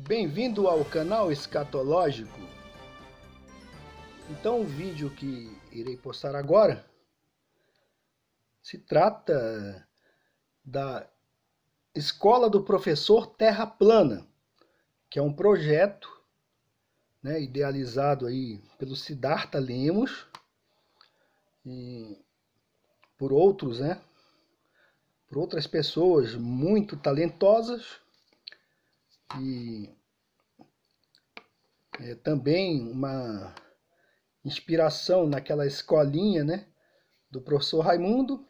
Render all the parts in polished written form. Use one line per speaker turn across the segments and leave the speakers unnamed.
Bem-vindo ao canal Escatológico. Então, o vídeo que irei postar agora se trata da Escola do Professor Terra Plana, que é um projeto, idealizado aí pelo Siddhartha Lemos e por outros, por outras pessoas muito talentosas. E também uma inspiração naquela escolinha, do professor Raimundo,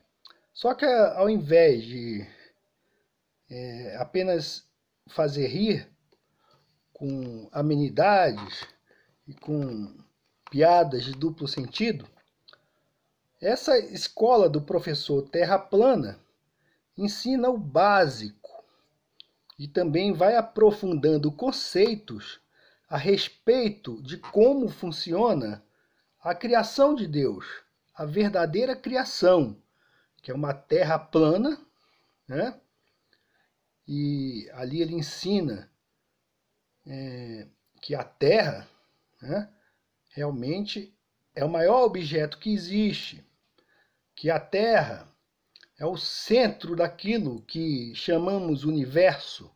só que ao invés de apenas fazer rir com amenidades e com piadas de duplo sentido, essa escola do professor Terra Plana ensina o básico e também vai aprofundando conceitos a respeito de como funciona a criação de Deus, a verdadeira criação, que é uma terra plana, E ali ele ensina que a terra, realmente é o maior objeto que existe, que a terra é o centro daquilo que chamamos universo.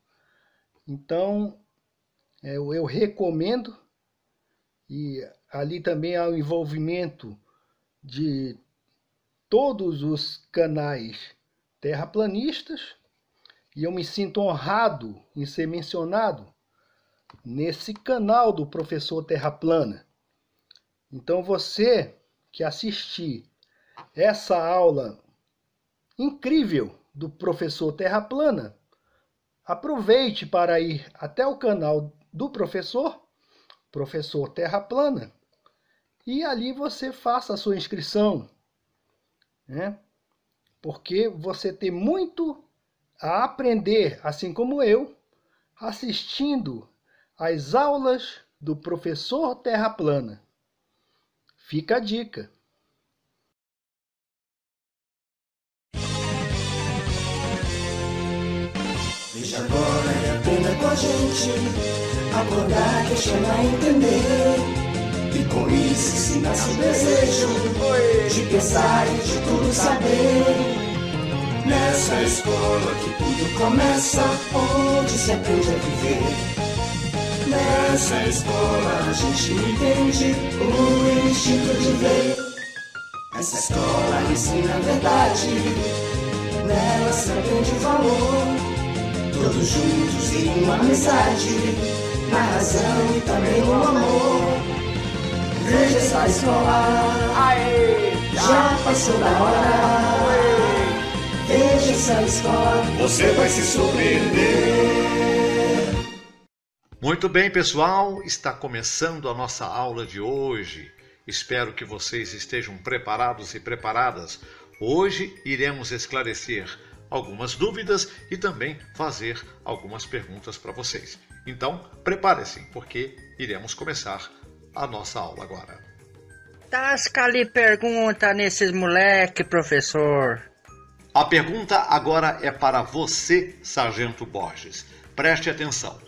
Então, eu recomendo, e ali também há o envolvimento de todos os canais terraplanistas, e eu me sinto honrado em ser mencionado nesse canal do professor Terra Plana. Então, você que assistir essa aula incrível do professor Terra Plana, aproveite para ir até o canal do professor Terra Plana, e ali você faça a sua inscrição, porque você tem muito a aprender, assim como eu, assistindo às aulas do professor Terra Plana. Fica a dica.
Veja agora e aprenda com a gente, acordar, questionar, entender. E com isso se nasce o desejo de pensar e de tudo saber. Nessa escola que tudo começa, onde se aprende a viver. Nessa escola a gente entende o instinto de ver. Essa escola ensina a verdade, nela se aprende o valor. Todos juntos em uma amizade, na razão e também no amor. Veja essa escola, já passou da hora. Veja essa escola, você vai se surpreender.
Muito bem, pessoal, está começando a nossa aula de hoje. Espero que vocês estejam preparados e preparadas. Hoje iremos esclarecer algumas dúvidas e também fazer algumas perguntas para vocês. Então, preparem-se, porque iremos começar a nossa aula agora.
Tasca-lhe pergunta nesses moleque, professor.
A pergunta agora é para você, Sargento Borges. Preste atenção.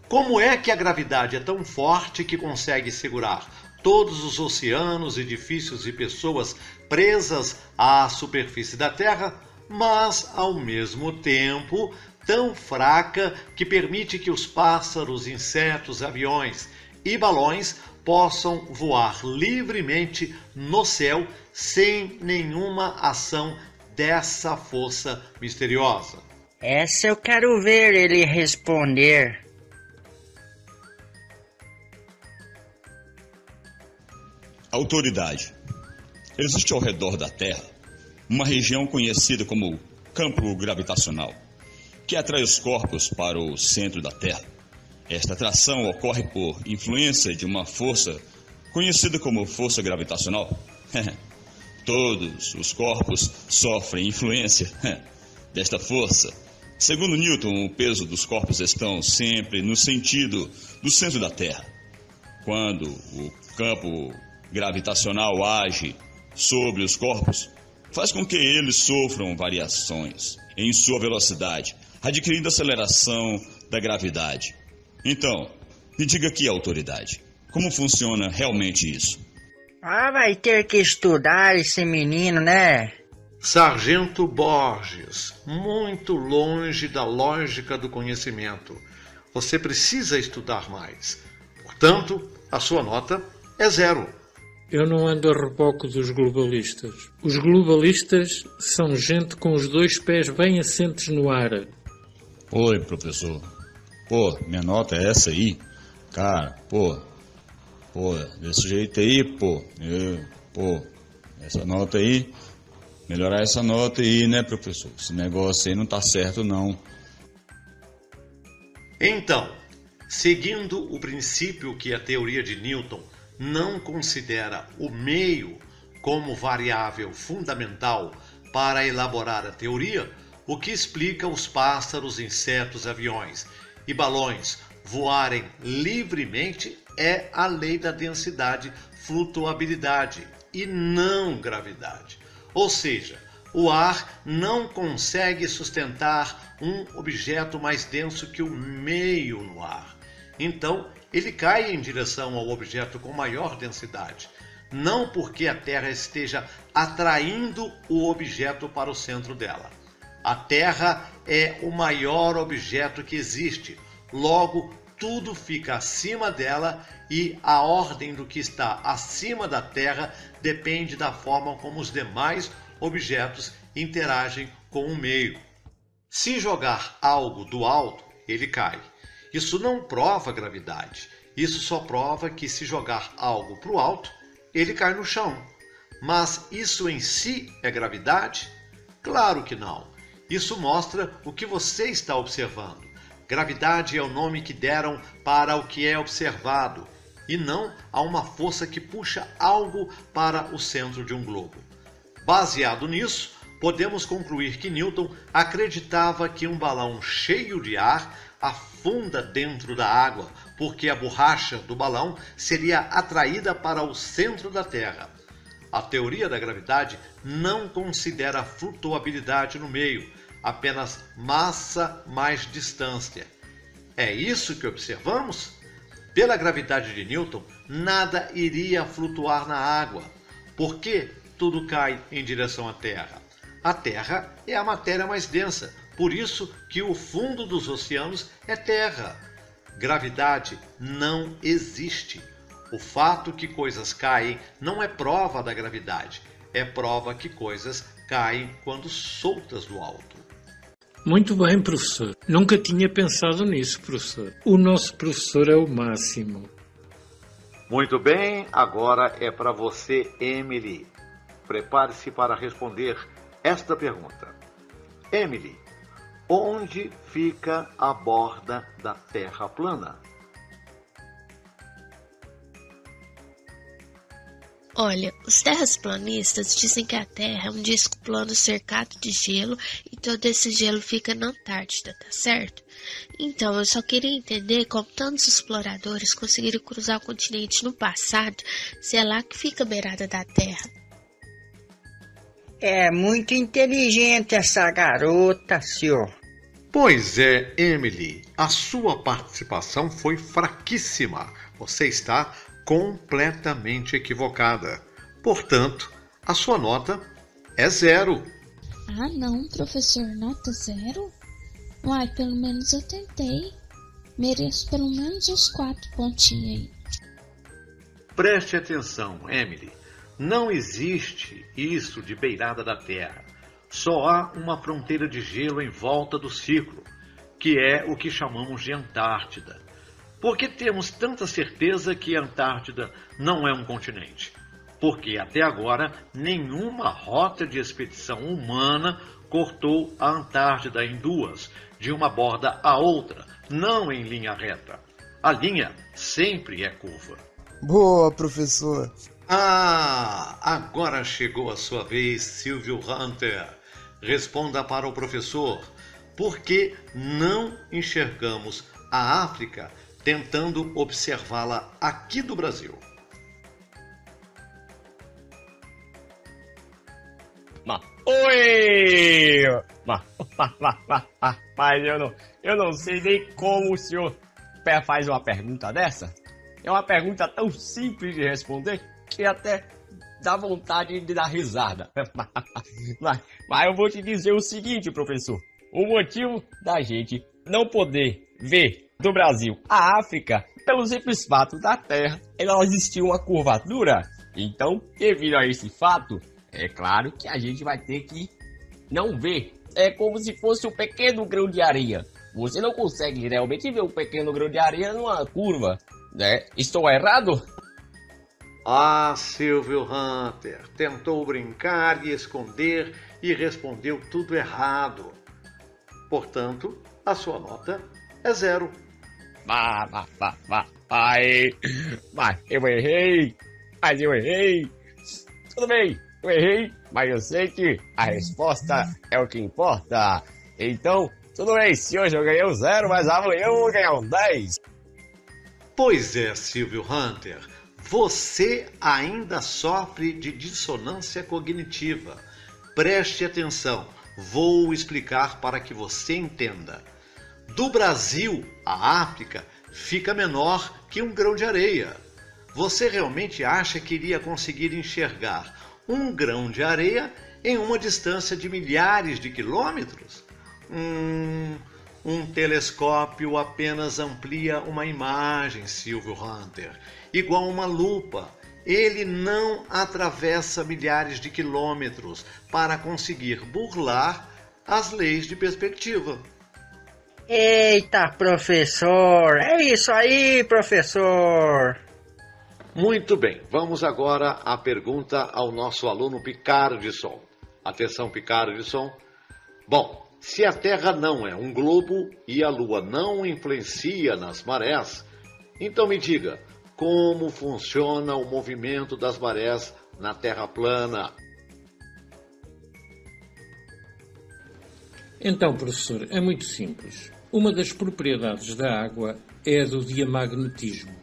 Como é que a gravidade é tão forte que consegue segurar todos os oceanos, edifícios e pessoas presas à superfície da Terra, mas, ao mesmo tempo, tão fraca que permite que os pássaros, insetos, aviões e balões possam voar livremente no céu sem nenhuma ação dessa força misteriosa?
Essa eu quero ver ele responder.
Autoridade. Existe ao redor da Terra uma região conhecida como campo gravitacional, que atrai os corpos para o centro da Terra. Esta atração ocorre por influência de uma força conhecida como força gravitacional. Todos os corpos sofrem influência desta força. Segundo Newton, o peso dos corpos estão sempre no sentido do centro da Terra. Quando o campo gravitacional age sobre os corpos, faz com que eles sofram variações em sua velocidade, adquirindo aceleração da gravidade. Então, me diga aqui, autoridade, como funciona realmente isso?
Ah, vai ter que estudar esse menino, né?
Sargento Borges, muito longe da lógica do conhecimento. Você precisa estudar mais. Portanto, a sua nota é 0.
Eu não ando a reboque dos globalistas. Os globalistas são gente com os 2 pés bem assentes no ar.
Oi, professor. Pô, minha nota é essa aí? Cara, pô, desse jeito aí, essa nota aí, melhorar essa nota aí, né, professor? Esse negócio aí não tá certo, não.
Então, seguindo o princípio que a teoria de Newton não considera o meio como variável fundamental para elaborar a teoria, o que explica os pássaros, insetos, aviões e balões voarem livremente é a lei da densidade, flutuabilidade e não gravidade. Ou seja, o ar não consegue sustentar um objeto mais denso que o meio no ar. Então, ele cai em direção ao objeto com maior densidade, não porque a Terra esteja atraindo o objeto para o centro dela. A Terra é o maior objeto que existe, logo tudo fica acima dela e a ordem do que está acima da Terra depende da forma como os demais objetos interagem com o meio. Se jogar algo do alto, ele cai. Isso não prova gravidade. Isso só prova que se jogar algo para o alto, ele cai no chão. Mas isso em si é gravidade? Claro que não. Isso mostra o que você está observando. Gravidade é o nome que deram para o que é observado, e não a uma força que puxa algo para o centro de um globo. Baseado nisso, podemos concluir que Newton acreditava que um balão cheio de ar afunda dentro da água, porque a borracha do balão seria atraída para o centro da Terra. A teoria da gravidade não considera flutuabilidade no meio, apenas massa mais distância. É isso que observamos? Pela gravidade de Newton, nada iria flutuar na água, porque tudo cai em direção à Terra. A Terra é a matéria mais densa, por isso que o fundo dos oceanos é terra. Gravidade não existe. O fato que coisas caem não é prova da gravidade, é prova que coisas caem quando soltas do alto.
Muito bem, professor. Nunca tinha pensado nisso, professor. O nosso professor é o máximo.
Muito bem, agora é para você, Emily. Prepare-se para responder esta pergunta. Emily, onde fica a borda da Terra plana?
Olha, os terraplanistas dizem que a Terra é um disco plano cercado de gelo e todo esse gelo fica na Antártida, tá certo? Então, eu só queria entender como tantos exploradores conseguiram cruzar o continente no passado, se é lá que fica a beirada da Terra.
É muito inteligente essa garota, senhor.
Pois é, Emily, a sua participação foi fraquíssima. Você está completamente equivocada. Portanto, a sua nota é 0.
Ah, não, professor, nota 0? Uai, pelo menos eu tentei. Mereço pelo menos uns 4 pontinhos aí.
Preste atenção, Emily. Não existe isso de beirada da Terra. Só há uma fronteira de gelo em volta do círculo, que é o que chamamos de Antártida. Por que temos tanta certeza que a Antártida não é um continente? Porque até agora nenhuma rota de expedição humana cortou a Antártida em duas, de uma borda à outra, não em linha reta. A linha sempre é curva.
Boa, professor.
Ah, agora chegou a sua vez, Silvio Hunter. Responda para o professor. Por que não enxergamos a África tentando observá-la aqui do Brasil?
Oi! Mas eu não sei nem como o senhor faz uma pergunta dessa? É uma pergunta tão simples de responder que até dá vontade de dar risada. Mas eu vou te dizer o seguinte, professor. O motivo da gente não poder ver do Brasil a África, pelo simples fato da Terra, ela existir uma curvatura. Então, devido a esse fato, é claro que a gente vai ter que não ver. É como se fosse um pequeno grão de areia. Você não consegue realmente ver um pequeno grão de areia numa curva, né? Estou errado?
Ah, Silvio Hunter tentou brincar e esconder e respondeu tudo errado. Portanto, a sua nota é 0.
Mas eu errei. Tudo bem, eu errei, mas eu sei que a resposta é o que importa. Então, tudo bem, se hoje eu ganhei um 0, mas amanhã eu vou ganhar um 10.
Pois é, Silvio Hunter, você ainda sofre de dissonância cognitiva. Preste atenção, vou explicar para que você entenda. Do Brasil, a África fica menor que um grão de areia. Você realmente acha que iria conseguir enxergar um grão de areia em uma distância de milhares de quilômetros? Um telescópio apenas amplia uma imagem, Silvio Hunter, igual uma lupa. Ele não atravessa milhares de quilômetros para conseguir burlar as leis de perspectiva.
Eita, professor! É isso aí, professor!
Muito bem, vamos agora à pergunta ao nosso aluno Picardson. Atenção, Picardson. Bom, se a Terra não é um globo e a Lua não influencia nas marés, então me diga, como funciona o movimento das marés na Terra plana?
Então, professor, é muito simples. Uma das propriedades da água é a do diamagnetismo.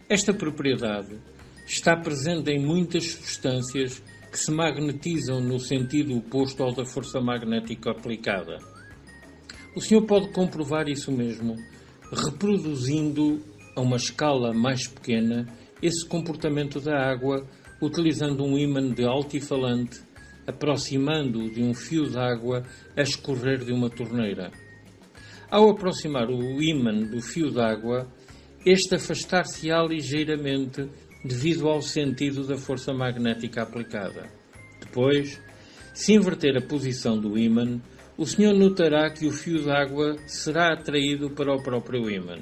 Esta propriedade está presente em muitas substâncias que se magnetizam no sentido oposto ao da força magnética aplicada. O senhor pode comprovar isso mesmo, reproduzindo a uma escala mais pequena esse comportamento da água, utilizando um ímã de altifalante, aproximando-o de um fio de água a escorrer de uma torneira. Ao aproximar o ímã do fio de água, este afastar-se-á ligeiramente devido ao sentido da força magnética aplicada. Depois, se inverter a posição do ímã, o senhor notará que o fio de água será atraído para o próprio ímã.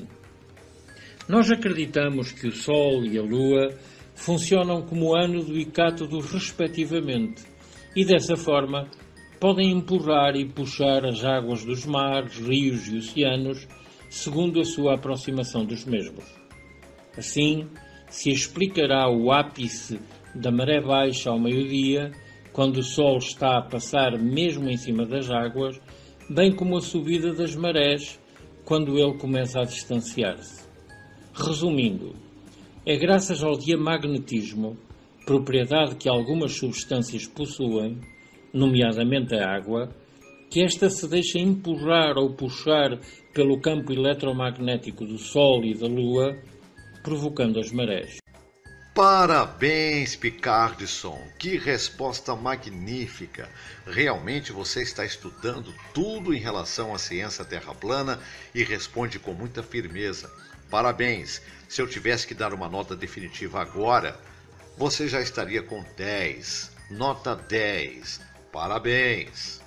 Nós acreditamos que o Sol e a Lua funcionam como ânodo e cátodo respectivamente e, dessa forma, podem empurrar e puxar as águas dos mares, rios e oceanos segundo a sua aproximação dos mesmos. Assim, se explicará o ápice da maré baixa ao meio-dia, quando o Sol está a passar mesmo em cima das águas, bem como a subida das marés, quando ele começa a distanciar-se. Resumindo, é graças ao diamagnetismo, propriedade que algumas substâncias possuem, nomeadamente a água, que esta se deixa empurrar ou puxar pelo campo eletromagnético do Sol e da Lua, provocando as marés.
Parabéns, Picardson! Que resposta magnífica! Realmente você está estudando tudo em relação à ciência terraplana e responde com muita firmeza. Parabéns! Se eu tivesse que dar uma nota definitiva agora, você já estaria com 10. Nota 10. Parabéns!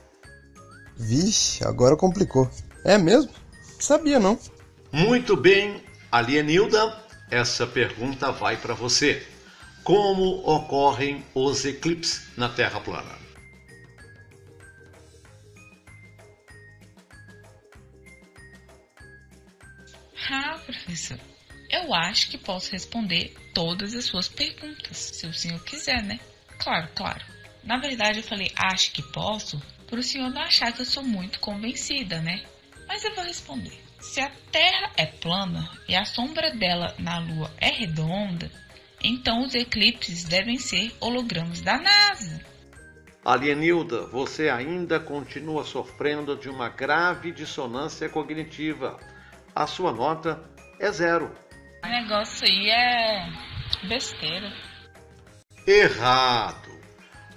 Vixe, agora complicou. É mesmo? Sabia não.
Muito bem, Alienilda, essa pergunta vai para você. Como ocorrem os eclipses na Terra plana?
Professor, eu acho que posso responder todas as suas perguntas, se o senhor quiser, né? Claro. Na verdade, eu falei acho que posso, para o senhor não achar que eu sou muito convencida, né? Mas eu vou responder. Se a Terra é plana e a sombra dela na Lua é redonda, então os eclipses devem ser hologramas da NASA.
Alienilda, você ainda continua sofrendo de uma grave dissonância cognitiva. A sua nota é 0.
O negócio aí é besteira.
Errado!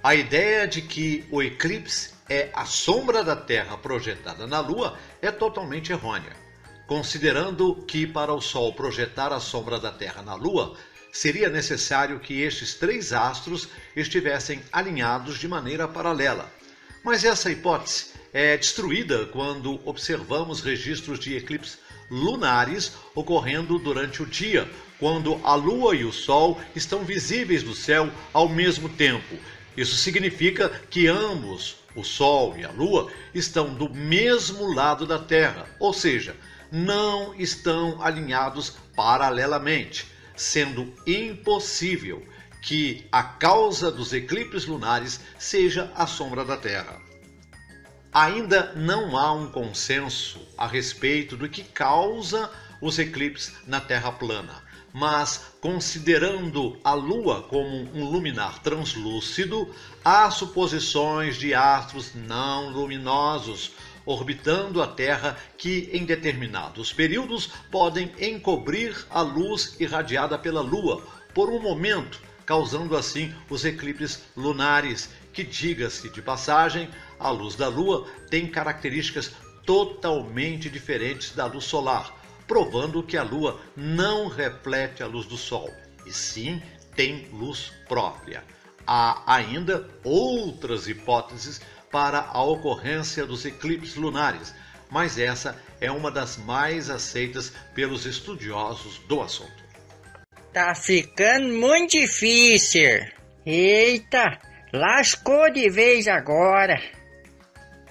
A ideia de que o eclipse é a sombra da Terra projetada na Lua é totalmente errônea, considerando que para o Sol projetar a sombra da Terra na Lua, seria necessário que estes 3 astros estivessem alinhados de maneira paralela. Mas essa hipótese é destruída quando observamos registros de eclipses lunares ocorrendo durante o dia, quando a Lua e o Sol estão visíveis no céu ao mesmo tempo. Isso significa que ambos, o Sol e a Lua, estão do mesmo lado da Terra, ou seja, não estão alinhados paralelamente, sendo impossível que a causa dos eclipses lunares seja a sombra da Terra. Ainda não há um consenso a respeito do que causa os eclipses na Terra plana, mas considerando a Lua como um luminar translúcido, há suposições de astros não luminosos orbitando a Terra que, em determinados períodos, podem encobrir a luz irradiada pela Lua por um momento, causando assim os eclipses lunares, que, diga-se de passagem, a luz da Lua tem características totalmente diferentes da luz solar, provando que a Lua não reflete a luz do Sol, e sim tem luz própria. Há ainda outras hipóteses para a ocorrência dos eclipses lunares, mas essa é uma das mais aceitas pelos estudiosos do assunto.
Tá ficando muito difícil. Eita, lascou de vez agora.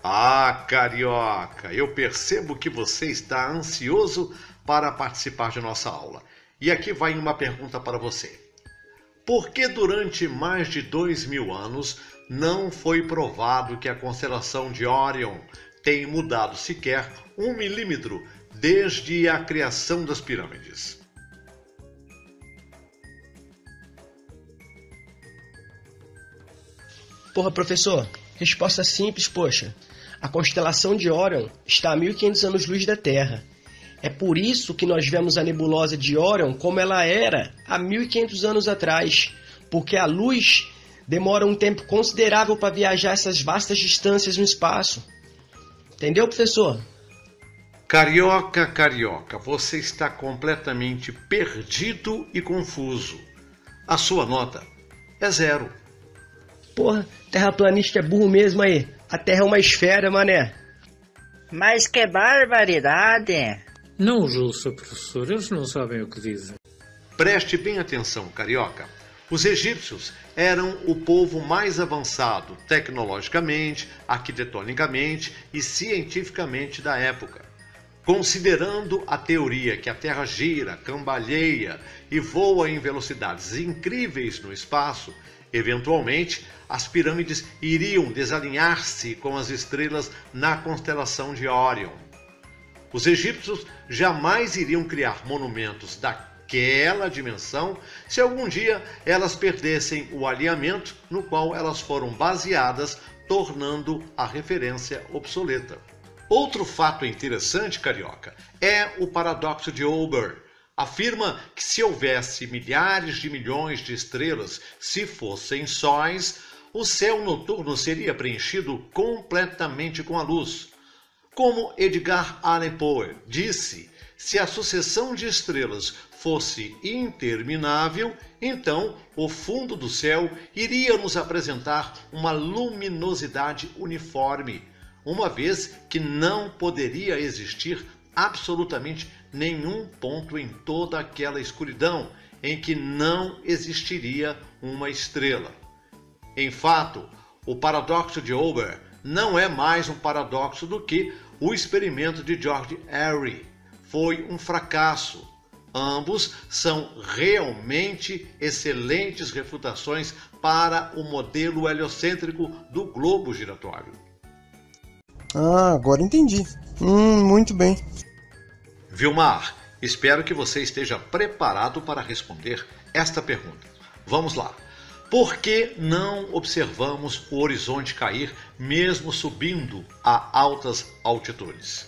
Ah, Carioca, eu percebo que você está ansioso para participar de nossa aula. E aqui vai uma pergunta para você. Por que durante mais de 2000 anos não foi provado que a constelação de Órion tem mudado sequer 1 milímetro desde a criação das pirâmides?
Porra, professor, resposta simples, poxa. A constelação de Órion está a 1500 anos-luz da Terra. É por isso que nós vemos a nebulosa de Órion como ela era há 1500 anos atrás, porque a luz demora um tempo considerável para viajar essas vastas distâncias no espaço. Entendeu, professor?
Carioca, você está completamente perdido e confuso. A sua nota é 0.
Porra, terraplanista é burro mesmo aí. A Terra é uma esfera, mané.
Mas que barbaridade!
Não julgue, professor, eles não sabem o que dizem.
Preste bem atenção, Carioca. Os egípcios eram o povo mais avançado tecnologicamente, arquitetonicamente e cientificamente da época. Considerando a teoria que a Terra gira, cambaleia e voa em velocidades incríveis no espaço, eventualmente, as pirâmides iriam desalinhar-se com as estrelas na constelação de Órion. Os egípcios jamais iriam criar monumentos daquela dimensão se algum dia elas perdessem o alinhamento no qual elas foram baseadas, tornando a referência obsoleta. Outro fato interessante, Carioca, é o paradoxo de Olbers. Afirma que se houvesse milhares de milhões de estrelas, se fossem sóis, o céu noturno seria preenchido completamente com a luz. Como Edgar Allan Poe disse, se a sucessão de estrelas fosse interminável, então o fundo do céu iria nos apresentar uma luminosidade uniforme, uma vez que não poderia existir absolutamente nenhum ponto em toda aquela escuridão em que não existiria uma estrela. Em fato, o paradoxo de Olbers não é mais um paradoxo do que o experimento de George Airy. Foi um fracasso. Ambos são realmente excelentes refutações para o modelo heliocêntrico do globo giratório.
Ah, agora entendi. Muito bem.
Vilmar, espero que você esteja preparado para responder esta pergunta. Vamos lá. Por que não observamos o horizonte cair mesmo subindo a altas altitudes?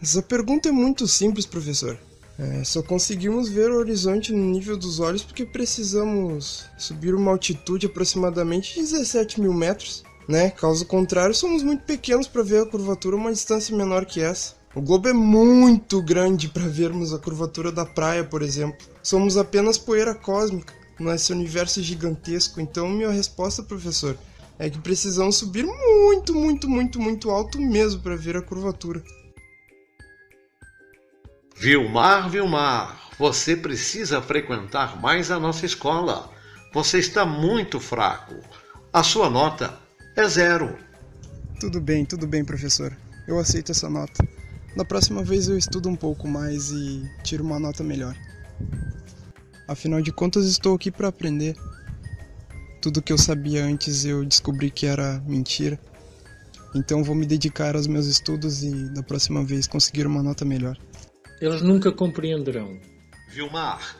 Essa pergunta é muito simples, professor. Só conseguimos ver o horizonte no nível dos olhos porque precisamos subir uma altitude aproximadamente de 17 mil metros, né? Caso contrário, somos muito pequenos para ver a curvatura a uma distância menor que essa. O globo é muito grande para vermos a curvatura da praia, por exemplo. Somos apenas poeira cósmica nesse universo gigantesco. Então, minha resposta, professor, é que precisamos subir muito alto mesmo para ver a curvatura.
Vilmar, você precisa frequentar mais a nossa escola. Você está muito fraco. A sua nota é 0.
Tudo bem, professor. Eu aceito essa nota. Da próxima vez eu estudo um pouco mais e tiro uma nota melhor. Afinal de contas, estou aqui para aprender. Tudo que eu sabia antes eu descobri que era mentira. Então vou me dedicar aos meus estudos e da próxima vez conseguir uma nota melhor.
Eles nunca compreenderão.
Vilmar,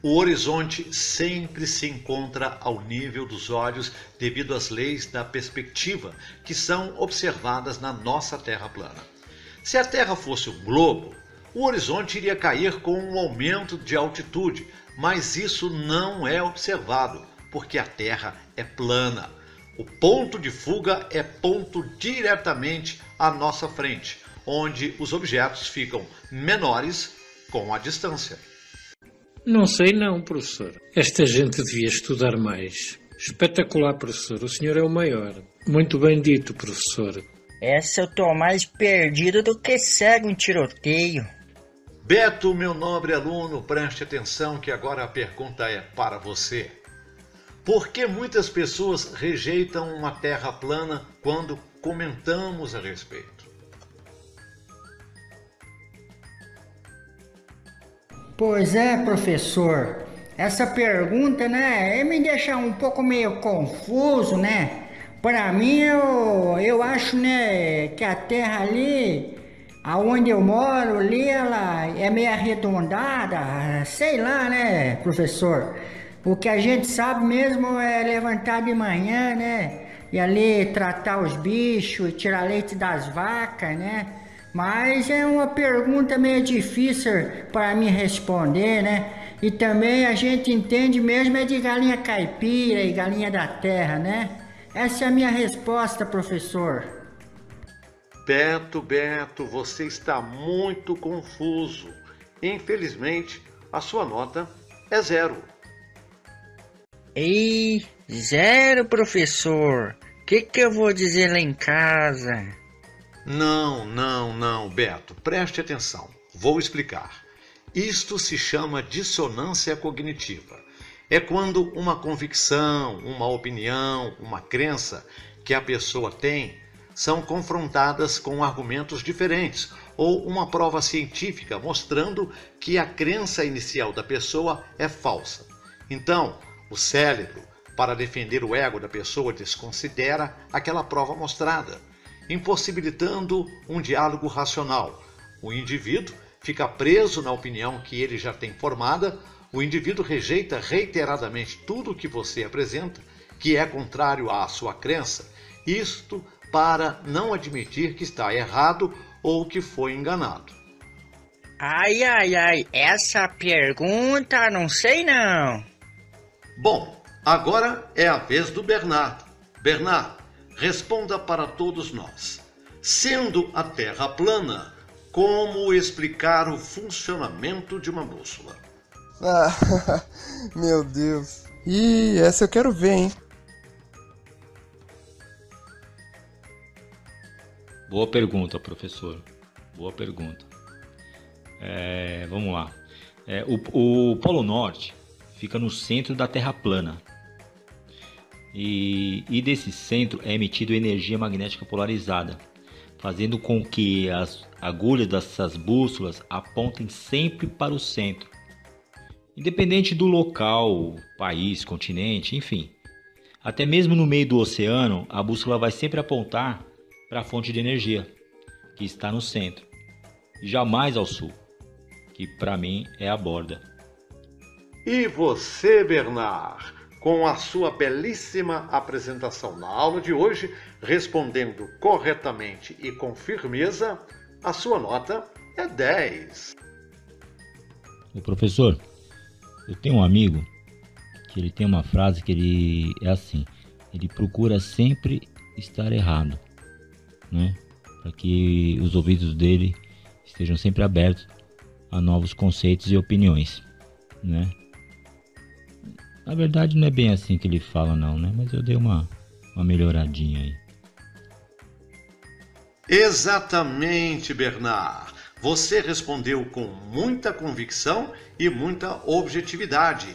o horizonte sempre se encontra ao nível dos olhos devido às leis da perspectiva que são observadas na nossa Terra plana. Se a Terra fosse um globo, o horizonte iria cair com um aumento de altitude, mas isso não é observado, porque a Terra é plana. O ponto de fuga é ponto diretamente à nossa frente, onde os objetos ficam menores com a distância.
Não sei não, professor. Esta gente devia estudar mais. Espetacular, professor. O senhor é o maior. Muito bem dito, professor.
Essa eu tô mais perdido do que cego em tiroteio.
Beto, meu nobre aluno, preste atenção que agora a pergunta é para você. Por que muitas pessoas rejeitam uma terra plana quando comentamos a respeito?
Pois é, professor. Essa pergunta, né, me deixa um pouco meio confuso, né? Para mim, eu acho, né, que a Terra ali, aonde eu moro ali, ela é meio arredondada, sei lá, né, professor? O que a gente sabe mesmo é levantar de manhã, né, e ali tratar os bichos, tirar leite das vacas, né? Mas é uma pergunta meio difícil para mim responder, né? E também a gente entende mesmo é de galinha caipira e galinha da terra, né? Essa é a minha resposta, professor.
Beto, você está muito confuso. Infelizmente, a sua nota é 0.
Ei, 0, professor. O que eu vou dizer lá em casa?
Não, Beto. Preste atenção. Vou explicar. Isto se chama dissonância cognitiva. É quando uma convicção, uma opinião, uma crença que a pessoa tem são confrontadas com argumentos diferentes ou uma prova científica mostrando que a crença inicial da pessoa é falsa. Então, o cérebro, para defender o ego da pessoa, desconsidera aquela prova mostrada, impossibilitando um diálogo racional. O indivíduo fica preso na opinião que ele já tem formada. O indivíduo rejeita reiteradamente tudo o que você apresenta, que é contrário à sua crença, isto para não admitir que está errado ou que foi enganado.
Ai, essa pergunta não sei não.
Bom, agora é a vez do Bernardo. Bernardo, responda para todos nós. Sendo a Terra plana, como explicar o funcionamento de uma bússola?
Meu Deus. Ih, essa eu quero ver, hein?
Boa pergunta, professor. Boa pergunta. Vamos lá. O Polo Norte fica no centro da Terra plana. E desse centro é emitido energia magnética polarizada, fazendo com que as agulhas dessas bússolas apontem sempre para o centro. Independente do local, país, continente, enfim. Até mesmo no meio do oceano, a bússola vai sempre apontar para a fonte de energia, que está no centro, e jamais ao sul, que para mim é a borda.
E você, Bernard, com a sua belíssima apresentação na aula de hoje, respondendo corretamente e com firmeza, a sua nota é 10.
Ô, professor, eu tenho um amigo que ele tem uma frase que ele é assim: ele procura sempre estar errado, né? Para que os ouvidos dele estejam sempre abertos a novos conceitos e opiniões, né? Na verdade não é bem assim que ele fala não, né? Mas eu dei uma melhoradinha aí.
Exatamente, Bernard. Você respondeu com muita convicção e muita objetividade.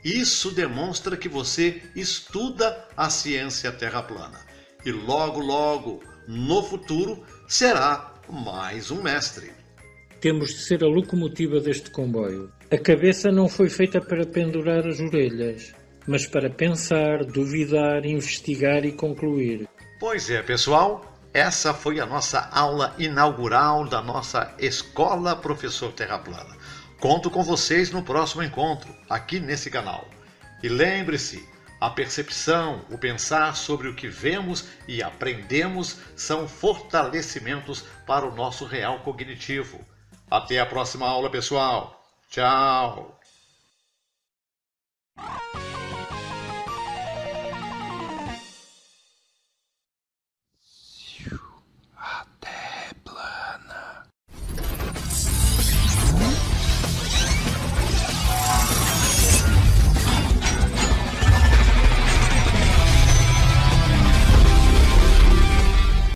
Isso demonstra que você estuda a ciência terra plana. E logo, logo, no futuro, será mais um mestre.
Temos de ser a locomotiva deste comboio. A cabeça não foi feita para pendurar as orelhas, mas para pensar, duvidar, investigar e concluir.
Pois é, pessoal, essa foi a nossa aula inaugural da nossa Escola Professor Terra Plana. Conto com vocês no próximo encontro, aqui nesse canal. E lembre-se, a percepção, o pensar sobre o que vemos e aprendemos são fortalecimentos para o nosso real cognitivo. Até a próxima aula, pessoal. Tchau!